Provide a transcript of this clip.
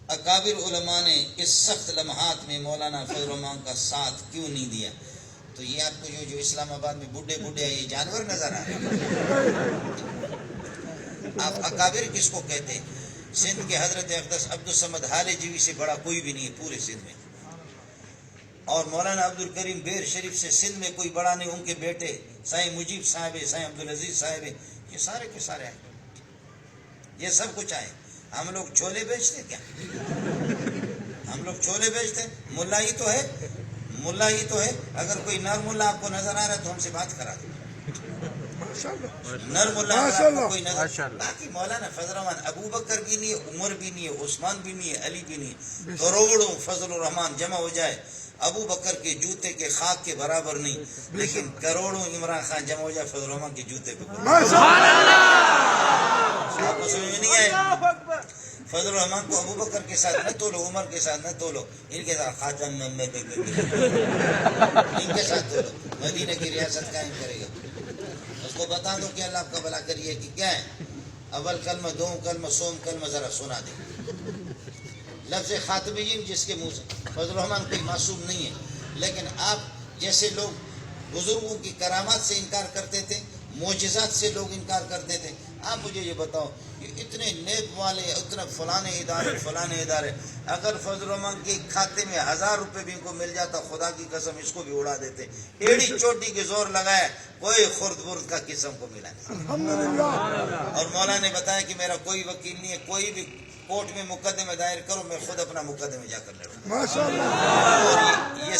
اکابر علماء نے اس سخت لمحات میں مولانا فضل الرحمان کا ساتھ کیوں نہیں دیا؟ تو یہ آپ کو جو اسلام آباد میں بڈھے بڈھے یہ جانور نظر آ رہے ہیں؟ آپ اکابر کس کو کہتے ہیں؟ سندھ کے حضرت اقدس عبد الصمد حال جیوی سے بڑا کوئی بھی نہیں ہے پورے سندھ میں، اور مولانا عبد الکریم بیر شریف سے سندھ میں کوئی بڑا نہیں، ان کے بیٹے سائیں مجیب صاحب، سائیں عبدالعزیز صاحب، یہ سارے کے سارے ہیں، یہ سب کچھ آئے۔ ہم لوگ چھولے بیچتے کیا؟ ہم لوگ چھولے بیچتے؟ ملا ہی تو ہے، ملا ہی تو ہے۔ اگر کوئی نر ملا آپ کو نظر آ رہا ہے تو ہم سے بات کرا دیں، نر ملا اگر آپ کو کوئی نظر۔ باقی مولانا فضل الرحمان ابو بکر بھی نہیں ہے، عمر بھی نہیں ہے، عثمان بھی نہیں ہے، علی بھی نہیں ہے، کروڑوں فضل الرحمان جمع ہو جائے ابو بکر کے جوتے کے خاک کے برابر نہیں، لیکن کروڑوں عمران خان جمع ہو جائے فضل الرحمان کے جوتے پہ۔ آپ کو سمجھ میں نہیں آئے؟ فضل الرحمان کو ابو بکر کے ساتھ نہ تولو، عمر کے ساتھ نہ تولو، ان کے ساتھ خاتم محمد ان کے ساتھ تولو، مدینہ کی ریاست قائم کرے گا۔ اس کو بتا دو کہ اللہ آپ کا بھلا کریے کہ کیا ہے، اول کلمہ، دوم کلمہ، سوم کلمہ ذرا سنا دے۔ لفظ خاتمین جس کے منہ سے، فضل الرحمان کوئی معصوم نہیں ہے، لیکن آپ جیسے لوگ بزرگوں کی کرامات سے انکار کرتے تھے، معجزات سے لوگ انکار کرتے تھے، آپ مجھے یہ بتاؤ کہ اتنے نیب والے، اتنا فلانے ادارے، اگر فضل الرحمان کے کھاتے میں 1000 روپے بھی ان کو مل جاتا، خدا کی قسم اس کو بھی اڑا دیتے۔ ایڑی چوٹی کے زور لگایا، کوئی خرد برد کا قسم کو ملا نہیں۔ اور مولا نے بتایا کہ میرا کوئی وکیل نہیں ہے، کوئی بھی کورٹ میں مقدمہ دائر کرو، میں خود اپنا مقدمہ جا کر لڑوں۔ اور یہ